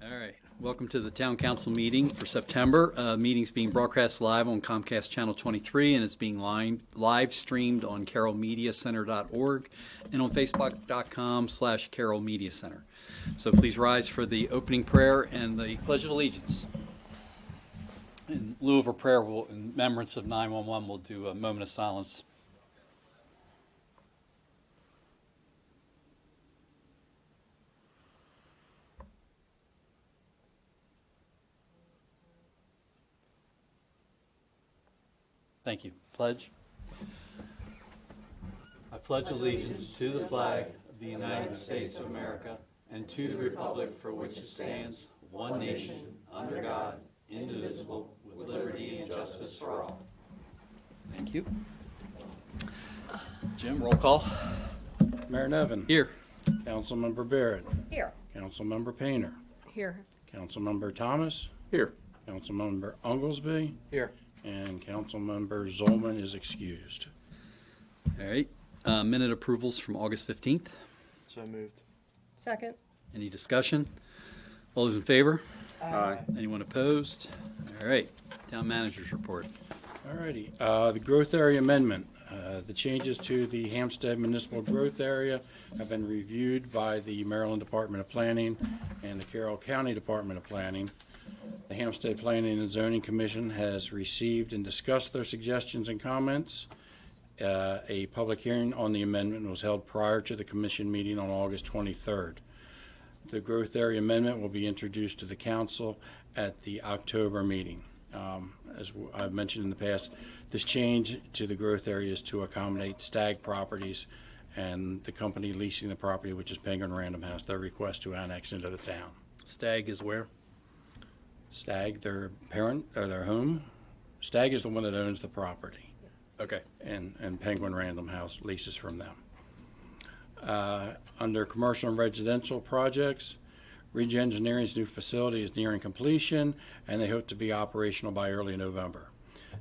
All right. Welcome to the Town Council meeting for September. Meeting's being broadcast live on Comcast Channel 23, and it's being live streamed on carrollmediacenter.org and on facebook.com/Carroll Media Center. So please rise for the opening prayer and the Pledge of Allegiance. In lieu of a prayer, in remembrance of 9/11, we'll do a moment of silence. Thank you. Pledge. I pledge allegiance to the flag of the United States of America and to the republic for which it stands, one nation, under God, indivisible, with liberty and justice for all. Thank you. Jim, roll call. Mayor Nevin. Here. Councilmember Barrett. Here. Councilmember Painter. Here. Councilmember Thomas. Here. Councilmember Unglesby. Here. And Councilmember Zolman is excused. All right. Minute approvals from August 15th. So moved. Second. Any discussion? All those in favor? Aye. Anyone opposed? All right. Town manager's report. Alrighty, the growth area amendment. The changes to the Hampstead Municipal Growth Area have been reviewed by the Maryland Department of Planning and the Carroll County Department of Planning. The Hampstead Planning and Zoning Commission has received and discussed their suggestions and comments. A public hearing on the amendment was held prior to the commission meeting on August 23rd. The growth area amendment will be introduced to the council at the October meeting. As I've mentioned in the past, this change to the growth area is to accommodate Stag Properties and the company leasing the property, which is Penguin Random House, their request to annex into the town. Stag is where? Stag, their parent, or their home. Stag is the one that owns the property. Okay. And Penguin Random House leases from them. Under commercial and residential projects, Ridge Engineering's new facility is nearing completion, and they hope to be operational by early November.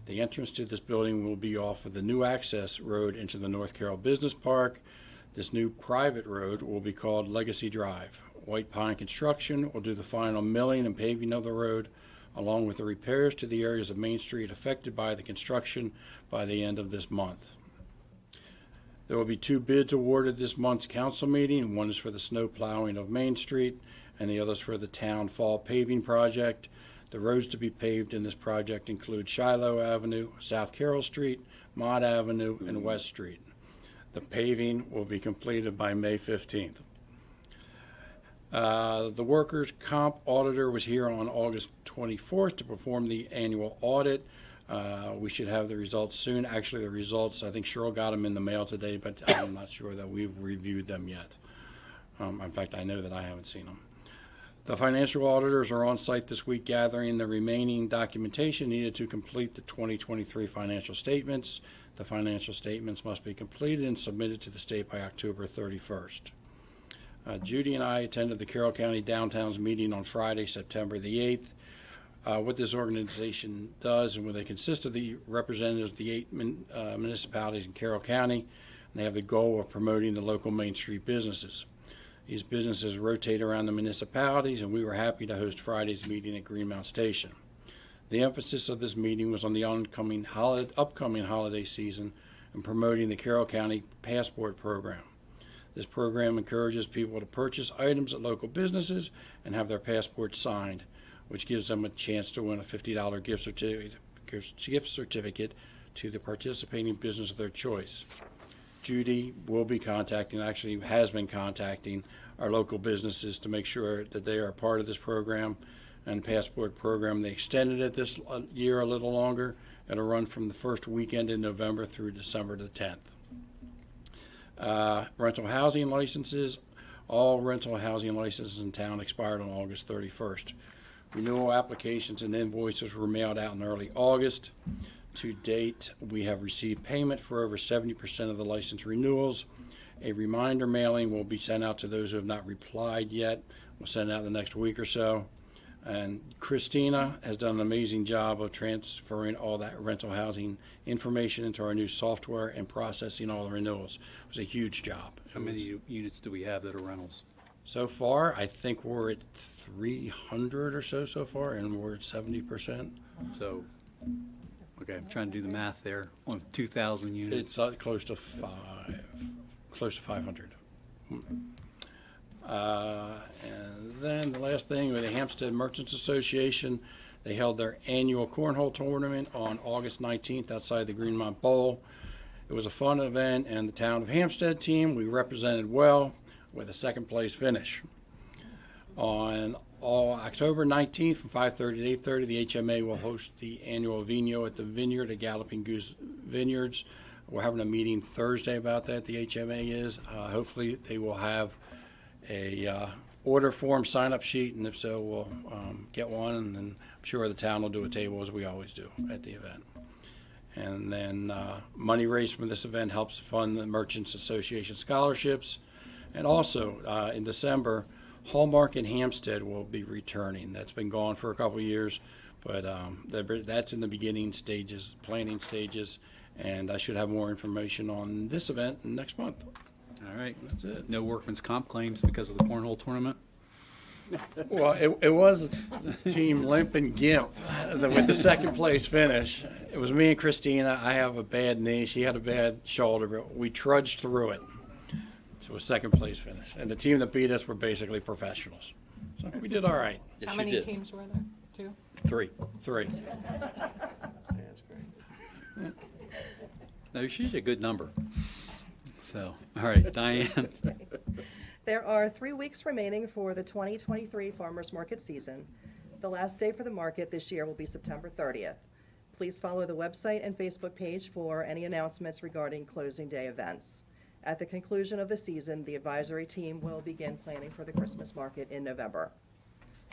The entrance to this building will be off of the new access road into the North Carroll Business Park. This new private road will be called Legacy Drive. White Pine Construction will do the final milling and paving of the road, along with the repairs to the areas of Main Street affected by the construction by the end of this month. There will be 2 bids awarded this month's council meeting. One is for the snow plowing of Main Street, and the other is for the town fall paving project. The roads to be paved in this project include Shiloh Avenue, South Carroll Street, Mott Avenue, and West Street. The paving will be completed by May 15th. The workers' comp auditor was here on August 24th to perform the annual audit. We should have the results soon. Actually, the results, I think Cheryl got them in the mail today, but I'm not sure that we've reviewed them yet. In fact, I know that I haven't seen them. The financial auditors are on site this week gathering the remaining documentation needed to complete the 2023 financial statements. The financial statements must be completed and submitted to the state by October 31st. Judy and I attended the Carroll County Downtown's meeting on Friday, September the 8th. What this organization does, and when they consist of the representatives of the 8 municipalities in Carroll County, and they have the goal of promoting the local Main Street businesses. These businesses rotate around the municipalities, and we were happy to host Friday's meeting at Greenmount Station. The emphasis of this meeting was on the upcoming holiday season and promoting the Carroll County Passport Program. This program encourages people to purchase items at local businesses and have their passports signed, which gives them a chance to win a $50 gift certificate to the participating business of their choice. Judy will be contacting, actually has been contacting, our local businesses to make sure that they are a part of this program and passport program. They extended it this year a little longer. It'll run from the first weekend in November through December the 10th. Rental housing licenses. All rental housing licenses in town expired on August 31st. Renewal applications and invoices were mailed out in early August. To date, we have received payment for over 70% of the license renewals. A reminder mailing will be sent out to those who have not replied yet. We'll send it out the next week or so. And Christina has done an amazing job of transferring all that rental housing information into our new software and processing all the renewals. It was a huge job. How many units do we have that are rentals? So far, I think we're at 300 or so far, and we're at 70%. So, okay, I'm trying to do the math there on 2,000 units. It's close to 500. And then the last thing, with the Hampstead Merchants Association, they held their annual cornhole tournament on August 19th outside the Greenmont Bowl. It was a fun event, and the town of Hampstead team, we represented well with a second place finish. On October 19th from 5:30 to 8:30, the HMA will host the annual Vino at the Vineyard at Galloping Goose Vineyards. We're having a meeting Thursday about that, the HMA is. Hopefully they will have a order form sign-up sheet, and if so, we'll get one, and then I'm sure the town will do a table as we always do at the event. And then money raised from this event helps fund the Merchants Association scholarships. And also in December, Hallmark in Hampstead will be returning. That's been gone for a couple of years, but that's in the beginning stages, planning stages, and I should have more information on this event next month. All right, that's it. No workman's comp claims because of the cornhole tournament? Well, it was Team Limp and Gimp with the second place finish. It was me and Christina. I have a bad knee. She had a bad shoulder, but we trudged through it to a second place finish. And the team that beat us were basically professionals. So we did all right. Yes, How you many did. teams were there? 2? 3. 3. That's great. No, it's usually a good number. So, all right, Diane. There are 3 weeks remaining for the 2023 farmers market season. The last day for the market this year will be September 30th. Please follow the website and Facebook page for any announcements regarding closing day events. At the conclusion of the season, the advisory team will begin planning for the Christmas market in November.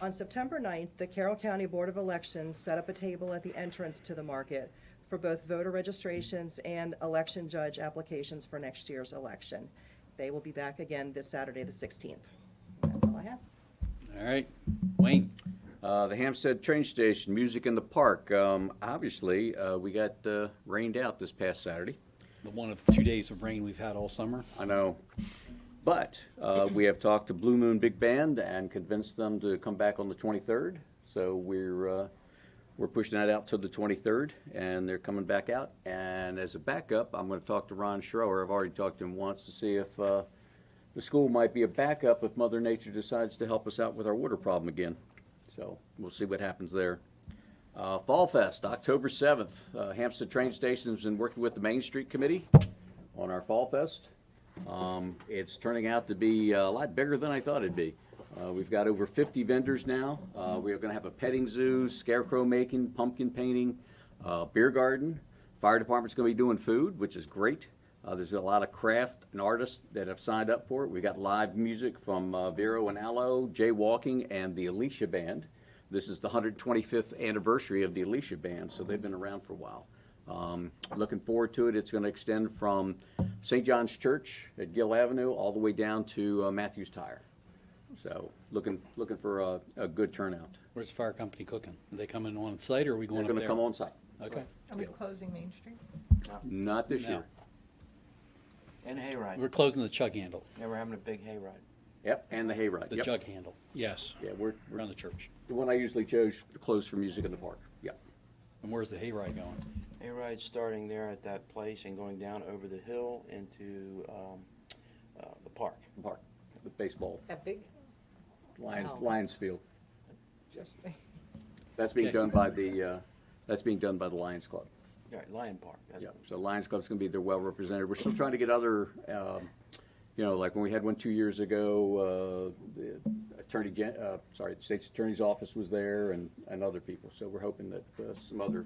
On September 9th, the Carroll County Board of Elections set up a table at the entrance to the market for both voter registrations and election judge applications for next year's election. They will be back again this Saturday, the 16th. That's all I have. All right, Wayne. The Hampstead train station, music in the park. Obviously, we got rained out this past Saturday. The one of 2 days of rain we've had all summer. I know. But we have talked to Blue Moon Big Band and convinced them to come back on the 23rd. So we're pushing that out to the 23rd, and they're coming back out. And as a backup, I'm going to talk to Ron Schroer. I've already talked to him once to see if the school might be a backup if Mother Nature decides to help us out with our water problem again. So we'll see what happens there. Fall Fest, October 7th. Hampstead Train Station has been working with the Main Street Committee on our Fall Fest. It's turning out to be a lot bigger than I thought it'd be. We've got over 50 vendors now. We're going to have a petting zoo, scarecrow making, pumpkin painting, beer garden. Fire department's going to be doing food, which is great. There's a lot of craft and artists that have signed up for it. We got live music from Vero and Aloe, Jaywalking, and the Alicia Band. This is the 125th anniversary of the Alicia Band, so they've been around for a while. Looking forward to it. It's going to extend from St. John's Church at Gill Avenue all the way down to Matthews Tire. So looking for a good turnout. Where's the fire company cooking? Are they coming on site, or are we going They're up going there? to come on site. Okay. Are we closing Main Street? Not this No. year. And hayride. We're closing the chug handle, Yeah, we're having a big hayride. Yep, and the hayride. the Yep. jug handle Yes. Yeah, we're around the church. the one I usually chose to close for music in the park. Yep. And where's the hayride going? Hayride starting there at that place and going down over the hill into the park. The park, the baseball, That big? Wow. Lions Field. Interesting. That's being Okay. done by the Lions Club. Right, Lion Park. That's Yeah, what- so Lions Club's gonna be there well represented. We're still trying to get other, like when we had one 2 years ago, the the state's attorney's office was there and other people. So we're hoping that some other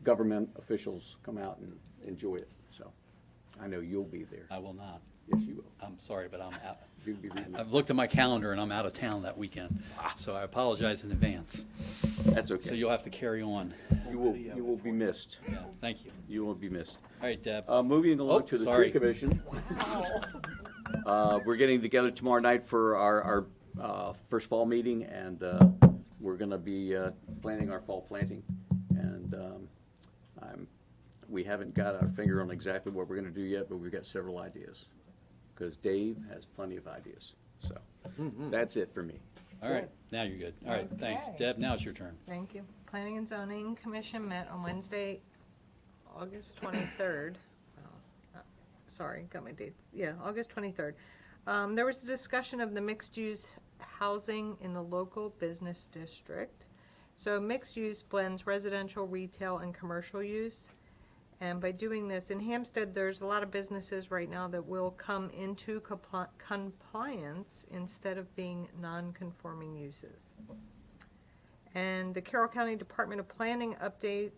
government officials come out and enjoy it. So I know you'll be there. I will not. Yes, you will. I'm sorry, but I'm out. You'll be reading it. I've looked at my calendar and I'm out of town that weekend, so I apologize in advance. That's So okay. you'll have to carry on. You will be missed. Yeah, thank you. You will be missed. All right, Deb. Moving along to the sorry. tree commission. We're getting together tomorrow night for our first fall meeting, and we're going to be planning our fall planting. And we haven't got our finger on exactly what we're going to do yet, but we've got several ideas, because Dave has plenty of ideas. So that's it for me. All right, now you're good. All right, thanks. Okay. Deb, now it's your turn. Thank you. Planning and Zoning Commission met on Wednesday, August 23rd. Sorry, got my dates. Yeah, August 23rd. There was a discussion of the mixed-use housing in the local business district. So mixed use blends residential, retail, and commercial use. And by doing this, in Hampstead, there's a lot of businesses right now that will come into compliance instead of being non-conforming uses. And the Carroll County Department of Planning update,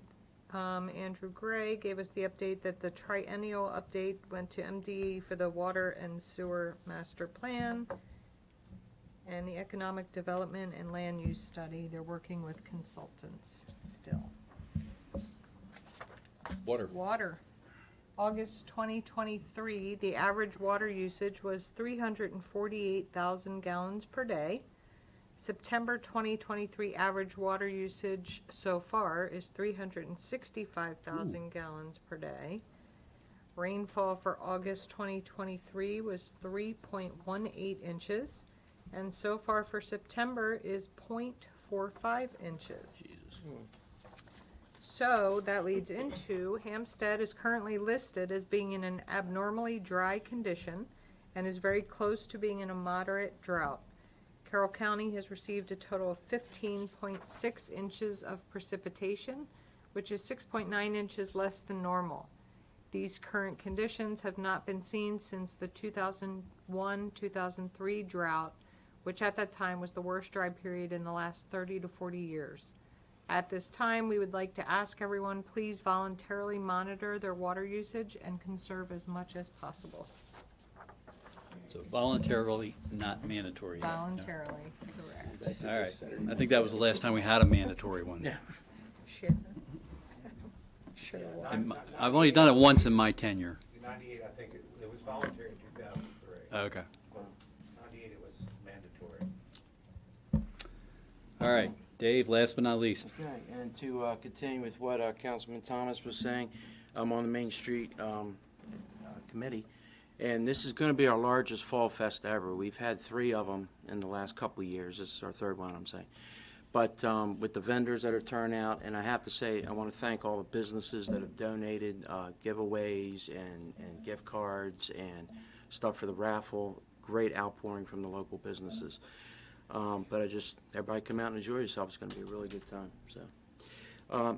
Andrew Gray gave us the update that the triennial update went to MDE for the water and sewer master plan. And the economic development and land use study, they're working with consultants still. Water. August 2023, the average water usage was 348,000 gallons per day. September 2023 average water usage so far is 365,000 gallons per day. Rainfall for August 2023 was 3.18 inches, and so far for September is 0.45 inches. So that leads into Hampstead is currently listed as being in an abnormally dry condition and is very close to being in a moderate drought. Carroll County has received a total of 15.6 inches of precipitation, which is 6.9 inches less than normal. These current conditions have not been seen since the 2001-2003 drought, which at that time was the worst dry period in the last 30 to 40 years. At this time, we would like to ask everyone, please voluntarily monitor their water usage and conserve as much as possible. So voluntarily, not mandatory. yet. No. Voluntarily, correct. All right. I think that was the last time we had a mandatory one. Yeah. Shit. Should've won. And I've only done it once in my tenure. 98, I think it was voluntary in 2003. Okay. 98, it was mandatory. All right, Dave, last but not least. Okay, and to continue with what Councilman Thomas was saying, I'm on the Main Street Committee, and this is going to be our largest fall fest ever. We've had 3 of them in the last couple of years. This is our 3rd one, I'm saying. But with the vendors that are turning out, and I have to say, I want to thank all the businesses that have donated giveaways and gift cards and stuff for the raffle. Great outpouring from the local businesses. But everybody come out and enjoy yourself. It's going to be a really good time. So,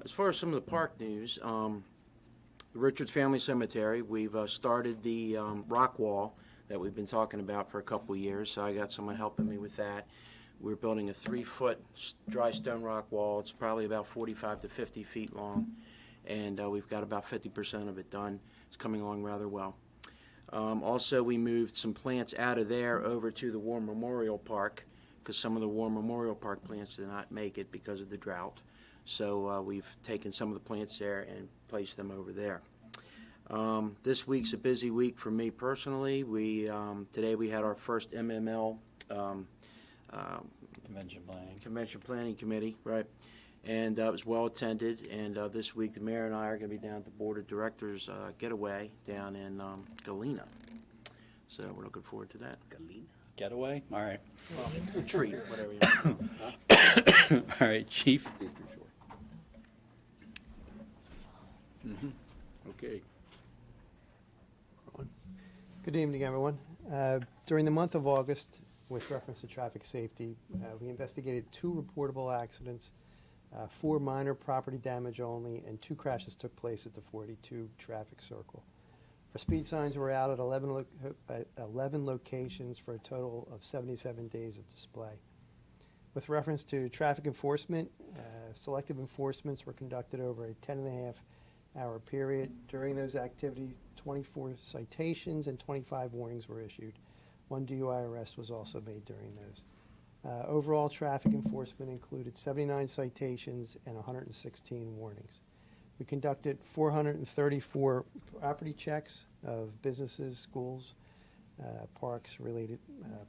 as far as some of the park news, the Richards Family Cemetery, we've started the rock wall that we've been talking about for a couple of years. So I got someone helping me with that. We're building a 3-foot dry stone rock wall. It's probably about 45 to 50 feet long, and we've got about 50% of it done. It's coming along rather well. Also, we moved some plants out of there over to the War Memorial Park, because some of the War Memorial Park plants did not make it because of the drought. So we've taken some of the plants there and placed them over there. This week's a busy week for me personally. Today we had our first MML Convention Planning Committee, right? And it was well attended. And this week the mayor and I are going to be down at the Board of Directors getaway down in Galena. So we're looking forward to that. Galena. Getaway? All right. Retreat, whatever you want. All right, Chief. Okay. Good evening, everyone. During the month of August, with reference to traffic safety, we investigated 2 reportable accidents, 4 minor property damage only, and 2 crashes took place at the 42 traffic circle. Our speed signs were out at 11 locations for a total of 77 days of display. With reference to traffic enforcement, selective enforcements were conducted over a 10.5-hour period. During those activities, 24 citations and 25 warnings were issued. 1 DUI arrest was also made during those. Overall traffic enforcement included 79 citations and 116 warnings. We conducted 434 property checks of businesses, schools, parks-related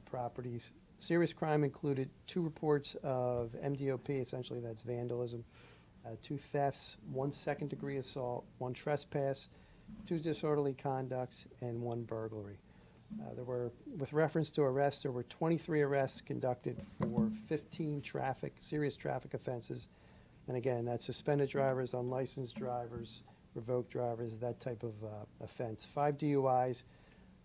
properties. Serious crime included 2 reports of MDOP, essentially that's vandalism, 2 thefts, 1 second-degree assault, 1 trespass, 2 disorderly conducts, and 1 burglary. With reference to arrests, there were 23 arrests conducted for 15 serious traffic offenses. And again, that's suspended drivers, unlicensed drivers, revoked drivers, that type of offense. 5 DUIs.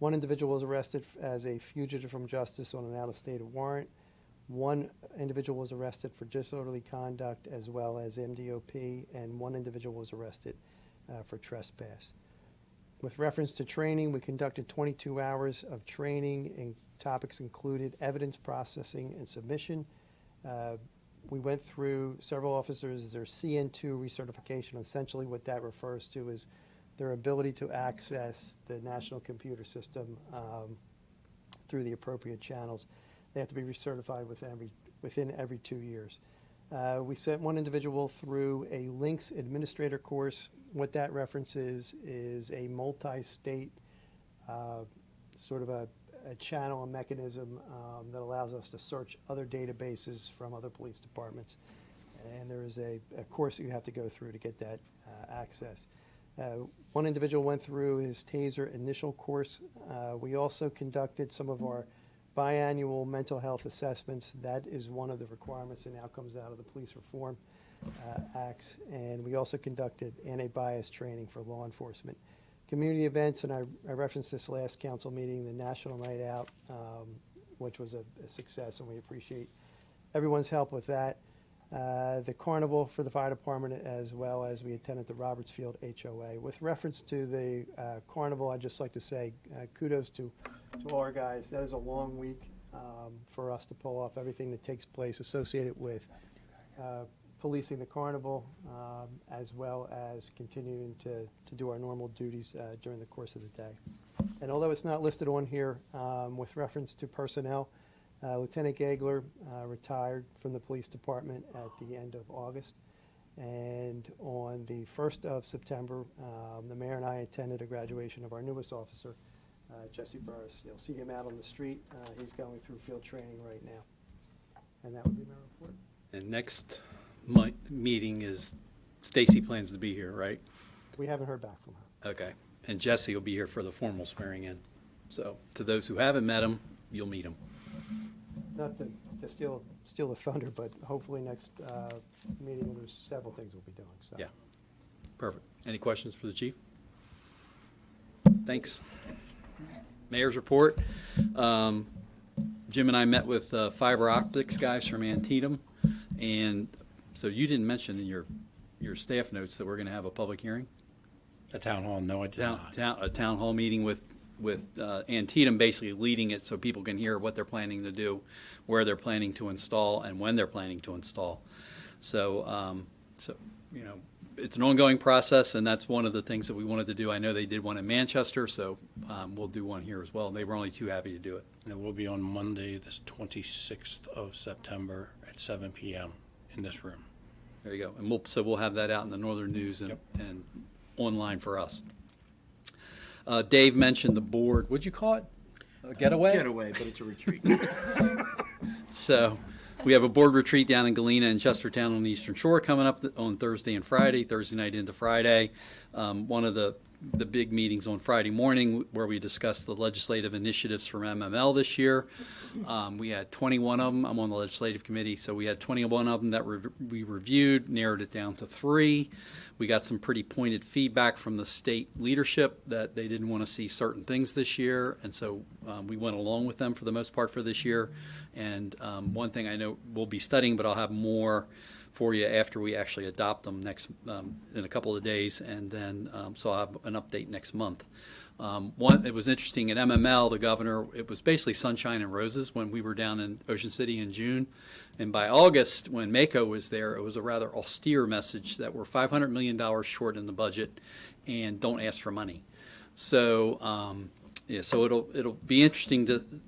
1 individual was arrested as a fugitive from justice on an out-of-state warrant. 1 individual was arrested for disorderly conduct as well as MDOP, and 1 individual was arrested for trespass. With reference to training, we conducted 22 hours of training, and topics included evidence processing and submission. We went through several officers their CN2 recertification. Essentially what that refers to is their ability to access the national computer system through the appropriate channels. They have to be recertified within every 2 years. We sent 1 individual through a Links administrator course. What that references is a multi-state sort of a channel, a mechanism that allows us to search other databases from other police departments. And there is a course that you have to go through to get that access. 1 individual went through his TASER initial course. We also conducted some of our biannual mental health assessments. That is one of the requirements and now comes out of the police reform acts. And we also conducted anti-bias training for law enforcement. Community events, and I referenced this last council meeting, the National Night Out, which was a success, and we appreciate everyone's help with that. The carnival for the fire department, as well as we attended the Robertsfield HOA. With reference to the carnival, I'd just like to say kudos to all our guys. That is a long week for us to pull off everything that takes place associated with policing the carnival, as well as continuing to do our normal duties during the course of the day. And although it's not listed on here, with reference to personnel, Lieutenant Gagler retired from the police department at the end of August. And on the 1st of September, the mayor and I attended a graduation of our newest officer, Jesse Burris. You'll see him out on the street. He's going through field training right now. And that would be my report. And next meeting is, Stacy plans to be here, right? We haven't heard back from her. Okay. And Jesse will be here for the formal swearing in. So to those who haven't met him, you'll meet him. Not to steal the thunder, but hopefully next meeting, there's several things we'll be doing. So. Yeah. Perfect. Any questions for the chief? Thanks. Mayor's report. Jim and I met with fiber optics guys from Antietam, and so you didn't mention in your staff notes that we're going to have a public hearing? A town hall? No, I did not. A town hall meeting with Antietam basically leading it so people can hear what they're planning to do, where they're planning to install, and when they're planning to install. So, you know, it's an ongoing process, and that's one of the things that we wanted to do. I know they did one in Manchester, so we'll do one here as well. They were only too happy to do it. And it will be on Monday, this 26th of September at 7 p.m. in this room. There you go. And we'll have that out in the Northern News and online for us. Dave mentioned the board. What'd you call it? A getaway? Getaway, but it's a retreat. So we have a board retreat down in Galena and Chestertown on the Eastern Shore coming up on Thursday and Friday, Thursday night into Friday. One of the big meetings on Friday morning where we discussed the legislative initiatives from MML this year. We had 21 of them. I'm on the legislative committee, so we had 21 of them that we reviewed, narrowed it down to 3. We got some pretty pointed feedback from the state leadership that they didn't want to see certain things this year, and so we went along with them for the most part for this year. And one thing I know we'll be studying, but I'll have more for you after we actually adopt them next in a couple of days, and then so I'll have an update next month. It was interesting at MML, the governor, it was basically sunshine and roses when we were down in Ocean City in June. And by August, when Mako was there, it was a rather austere message that we're $500 million short in the budget and don't ask for money. So, yeah, so it'll be interesting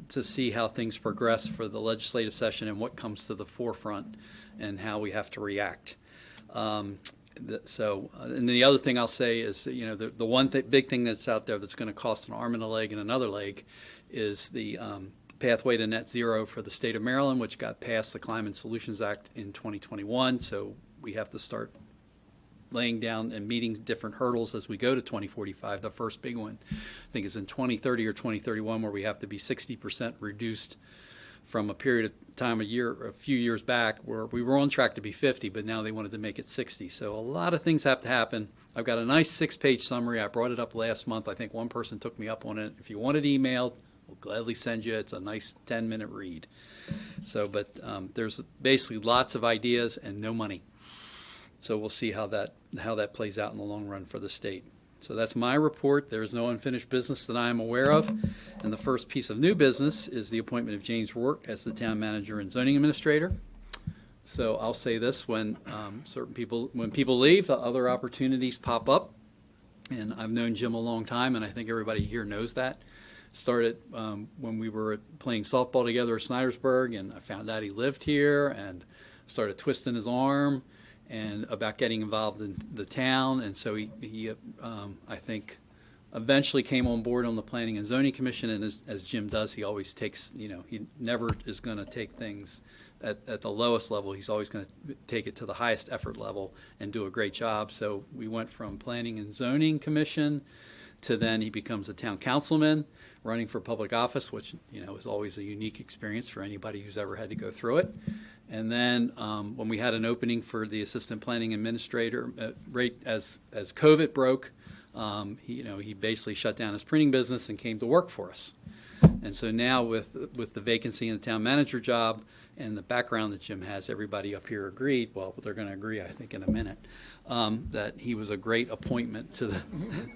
to see how things progress for the legislative session and what comes to the forefront and how we have to react. And the other thing I'll say is, you know, the one big thing that's out there that's going to cost an arm and a leg and another leg is the pathway to net zero for the state of Maryland, which got passed the Climate Solutions Act in 2021. So we have to start laying down and meeting different hurdles as we go to 2045. The first big one, I think, is in 2030 or 2031, where we have to be 60% reduced from a period of time, a few years back, where we were on track to be 50, but now they wanted to make it 60. So a lot of things have to happen. I've got a nice 6-page summary. I brought it up last month. I think one person took me up on it. If you want it emailed, we'll gladly send you. It's a nice 10-minute read. So, but there's basically lots of ideas and no money. So we'll see how that plays out in the long run for the state. So that's my report. There is no unfinished business that I am aware of. And the first piece of new business is the appointment of James Rourke as the town manager and zoning administrator. So I'll say this, when when people leave, the other opportunities pop up. And I've known Jim a long time, and I think everybody here knows that. Started when we were playing softball together at Snydersburg, and I found out he lived here and started twisting his arm and about getting involved in the town. And so he I think, eventually came on board on the Planning and Zoning Commission. And as Jim does, he always takes, he never is going to take things at the lowest level. He's always going to take it to the highest effort level and do a great job. So we went from Planning and Zoning Commission to then he becomes a town councilman running for public office, which, is always a unique experience for anybody who's ever had to go through it. And then when we had an opening for the assistant planning administrator, right as COVID broke, he basically shut down his printing business and came to work for us. And so now with the vacancy in the town manager job and the background that Jim has, everybody up here agreed, well, they're going to agree, I think, in a minute, that he was a great appointment to the,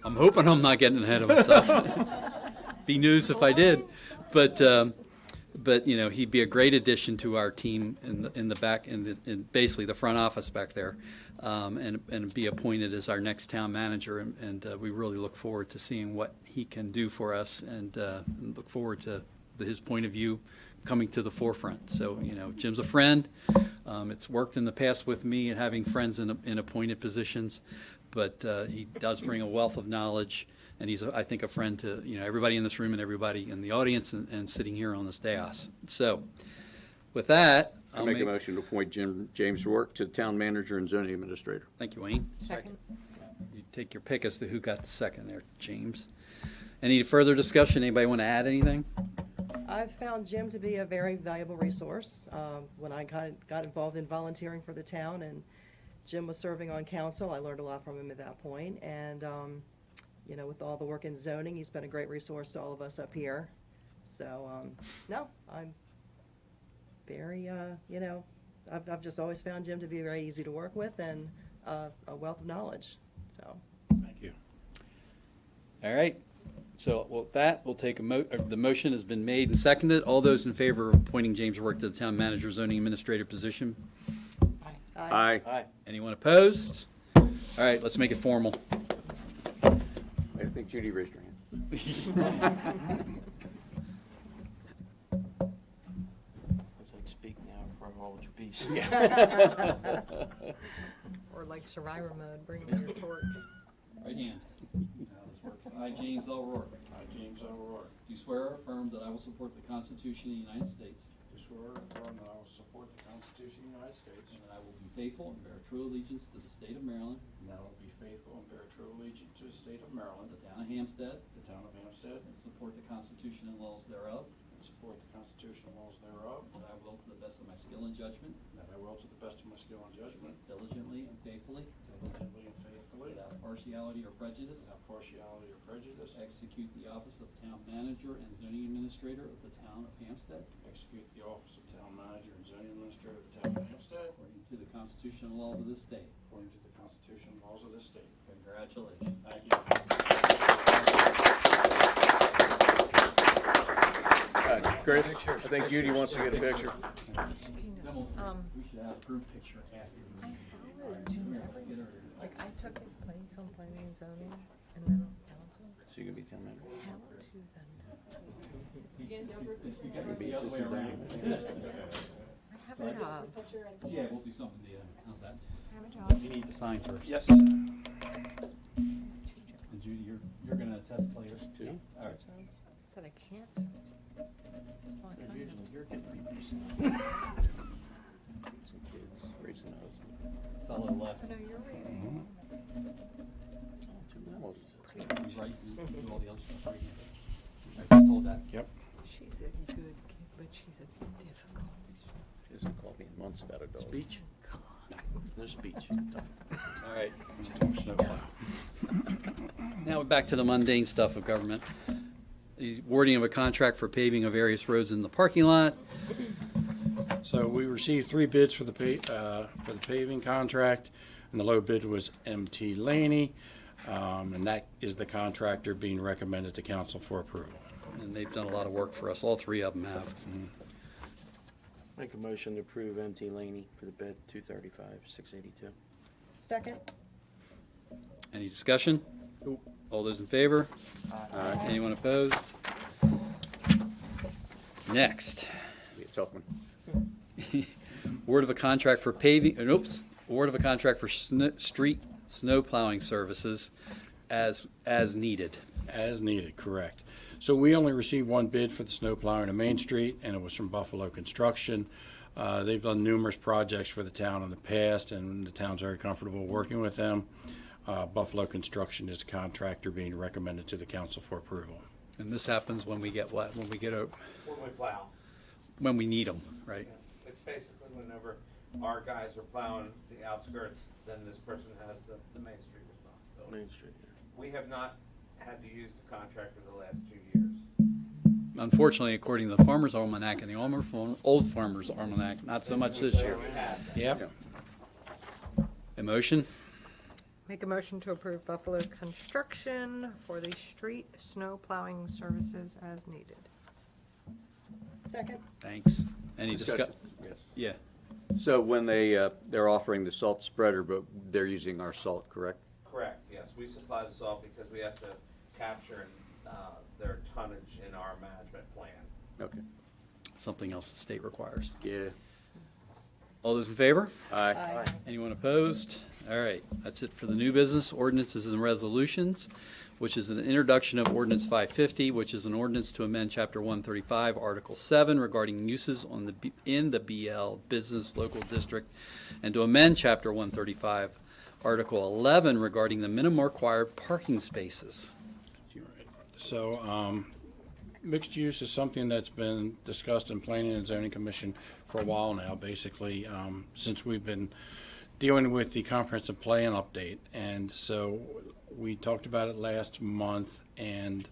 I'm hoping I'm not getting ahead of myself. Be news if I did. But he'd be a great addition to our team in the back, in basically the front office back there, and be appointed as our next town manager. And we really look forward to seeing what he can do for us, and look forward to his point of view coming to the forefront. So, Jim's a friend. It's worked in the past with me and having friends in appointed positions, but he does bring a wealth of knowledge. And he's, I think, a friend to everybody in this room and everybody in the audience and sitting here on this dais. So, with that, I'll make a motion to appoint James Rourke to town manager and zoning administrator. Thank you, Wayne. Second. You take your pick as to who got the second there, James. Any further discussion? Anybody want to add anything? I've found Jim to be a very valuable resource. When I got involved in volunteering for the town and Jim was serving on council, I learned a lot from him at that point. And with all the work in zoning, he's been a great resource to all of us up here. So, no, I'm very, I've just always found Jim to be very easy to work with and a wealth of knowledge, so. Thank you. All right. So with that, we'll take the motion has been made and seconded. All those in favor of appointing James Rourke to the town manager zoning administrator position? Aye. Aye. Anyone opposed? All right, let's make it formal. I think Judy raised her hand. It's like speak now or hold your peace. Or like survivor mode, bring me your torch. Right hand. Now this works. I, James L. Rourke. I, James L. Rourke, Do swear or affirm that I will support the Constitution of the United States, do swear or affirm that I will support the Constitution of the United States, and that I will be faithful and bear true allegiance to the state of Maryland, and that I will be faithful and bear true allegiance to the state of Maryland, the town of Hampstead, the town of Hampstead, and support the Constitution and laws thereof, and support the Constitution and laws thereof, and that I will, to the best of my skill and judgment, and that I will, to the best of my skill and judgment, diligently and faithfully, diligently and faithfully, without partiality or prejudice, without partiality or prejudice, execute the office of town manager and zoning administrator of the town of Hampstead, execute the office of town manager and zoning administrator of the town of Hampstead, according to the Constitution and laws of this state. according to the Constitution and laws of this state. Congratulations. Thank you. Chris, I think Judy wants to get a picture. We should have a group picture after. I followed you like I took his place on planning and zoning and then on council. So you can be town manager? How to them. It'd be the other way around. I have a job. Yeah, we'll do something to you. How's that? I have a job. You need to sign first. Yes. And Judy, you're gonna attest later too? Yes. All right. Said I can't. Well, I kinda- Usually you're getting pictures. Some kids raising those. Fellow left. I know you're raising. forms, right? And do all the other stuff, right? I just told that. Yep. She's a good kid, but she's a bit difficult. She hasn't called me in months about a dog. Speech? No speech. All right. Snowplow. Now we're back to the mundane stuff of government. The awarding of a contract for paving of various roads in the parking lot. So we received 3 bids for the paving contract, and the low bid was MT Laney, and that is the contractor being recommended to council for approval. And they've done a lot of work for us. All 3 of them have. Make a motion to approve MT Laney for the bid, $235,682. Second? Any discussion? All those in favor? Anyone opposed? Next. Be a tough one. Award of a contract for paving, award of a contract for street snow plowing services as needed. As needed, correct. So we only received 1 bid for the snow plowing on Main Street, and it was from Buffalo Construction. They've done numerous projects for the town in the past, and the town's very comfortable working with them. Buffalo Construction is the contractor being recommended to the council for approval. And this happens when we get what? When we get a, When we plow. when we need them, right? It's basically whenever our guys are plowing the outskirts, then this person has the Main Street responsibility. Main Street. We have not had to use the contractor the last 2 years. Unfortunately, according to the Farmer's Almanac and the Old Farmer's Almanac, not so much this year. We have. Yep. A motion? Make a motion to approve Buffalo Construction for the street snow plowing services as needed. Second? Thanks. Any discussion? Yes. Yeah. So when they're offering the salt spreader, but they're using our salt, correct? Correct, yes. We supply the salt because we have to capture their tonnage in our management plan. Okay. Something else the state requires. Yeah. All those in favor? Aye. Anyone opposed? All right, that's it for the new business. Ordinances and resolutions, which is an introduction of Ordinance 550, which is an ordinance to amend Chapter 135, Article 7, regarding uses in the BL Business Local District, and to amend Chapter 135, Article 11, regarding the minimum required parking spaces. So, mixed use is something that's been discussed in Planning and Zoning Commission for a while now, basically, since we've been dealing with the comprehensive plan update. And so we talked about it last month, and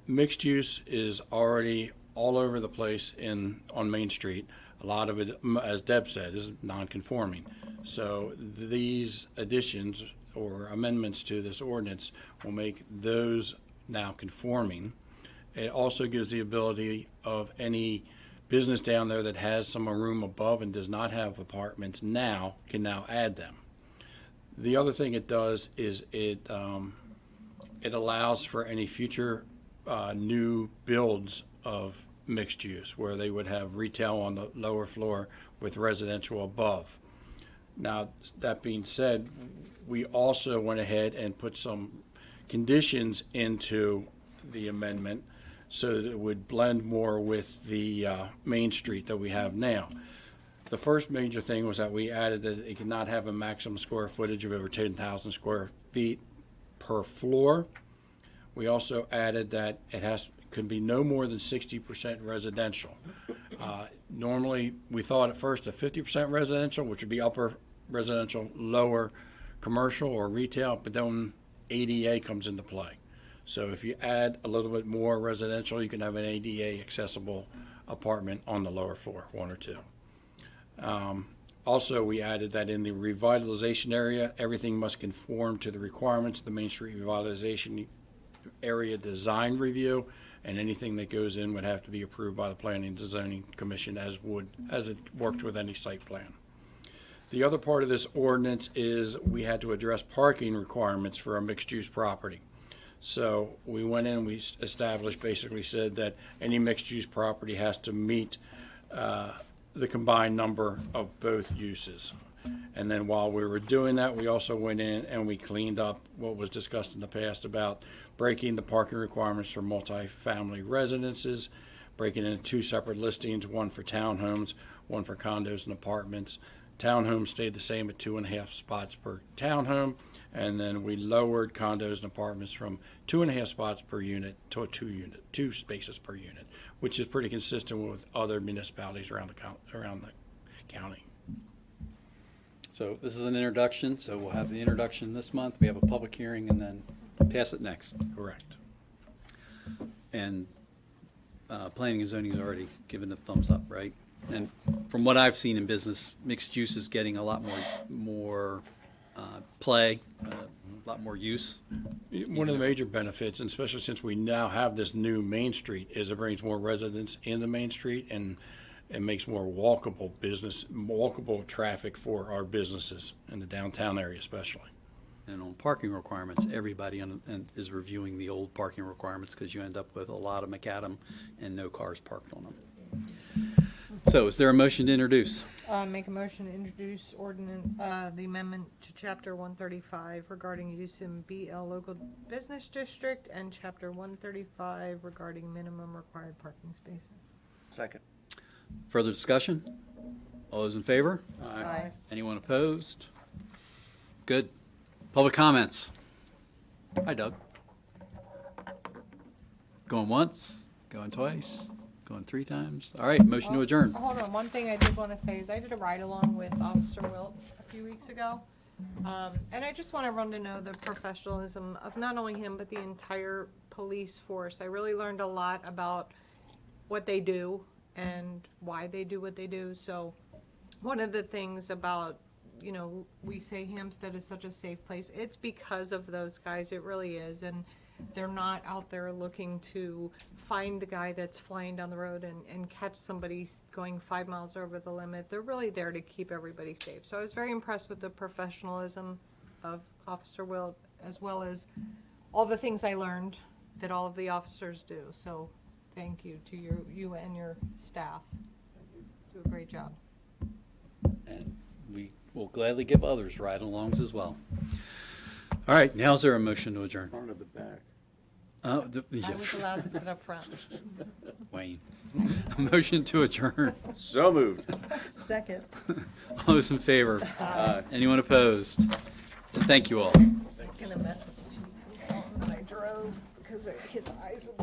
mixed use is already all over the place on Main Street. A lot of it, as Deb said, is non-conforming. So these additions or amendments to this ordinance will make those now conforming. It also gives the ability of any business down there that has some room above and does not have apartments now can now add them. The other thing it does is it allows for any future new builds of mixed use where they would have retail on the lower floor with residential above. Now, that being said, we also went ahead and put some conditions into the amendment so that it would blend more with the Main Street that we have now. The first major thing was that we added that it cannot have a maximum square footage of over 10,000 square feet per floor. We also added that it could be no more than 60% residential. Normally, we thought at first of 50% residential, which would be upper residential, lower commercial or retail, but then ADA comes into play. So if you add a little bit more residential, you can have an ADA accessible apartment on the lower floor, 1 or 2. Also, we added that in the revitalization area, everything must conform to the requirements of the Main Street Revitalization Area Design Review, and anything that goes in would have to be approved by the Planning and Zoning Commission as it worked with any site plan. The other part of this ordinance is we had to address parking requirements for a mixed-use property. So we went in and we established, basically said that any mixed-use property has to meet the combined number of both uses. And then while we were doing that, we also went in and we cleaned up what was discussed in the past about breaking the parking requirements for multifamily residences, breaking into 2 separate listings, one for townhomes, one for condos and apartments. Townhomes stayed the same at 2.5 spots per townhome, And then we lowered condos and apartments from 2.5 spots per unit to 2 spaces per unit, which is pretty consistent with other municipalities around the county. So this is an introduction, so we'll have the introduction this month, we have a public hearing, and then pass it next. Correct. And planning and zoning has already given the thumbs up, right? And from what I've seen in business, mixed use is getting a lot more play, a lot more use. One of the major benefits, and especially since we now have this new Main Street, is it brings more residents into Main Street, and it makes more walkable traffic for our businesses in the downtown area especially. And on parking requirements, everybody is reviewing the old parking requirements because you end up with a lot of macadam and no cars parked on them. So is there a motion to introduce? Make a motion to introduce ordinance, the amendment to chapter 135 regarding use in BL local business district and chapter 135 regarding minimum required parking spaces. Second. Further discussion? All those in favor? Aye. Anyone opposed? Good. Public comments? Hi, Doug. Going once, going twice, going 3 times. All right, motion to adjourn. Hold on, one thing I did want to say is I did a ride-along with Officer Wilt a few weeks ago. And I just want everyone to know the professionalism of not only him, but the entire police force. I really learned a lot about what they do and why they do what they do. So one of the things about, you know, we say Hampstead is such a safe place. It's because of those guys. It really is. And they're not out there looking to find the guy that's flying down the road and catch somebody going 5 miles over the limit. They're really there to keep everybody safe. So I was very impressed with the professionalism of Officer Wilt, as well as all the things I learned that all of the officers do. So thank you to you and your staff. Do a great job. And we will gladly give others ride-alongs as well. All right, now is there a motion to adjourn? Front of the back. I was allowed to sit up front. Wayne. A motion to adjourn. So moved. Second. All those in favor? Anyone opposed? Thank you all. I was gonna mess with the chief when I drove because his eyes would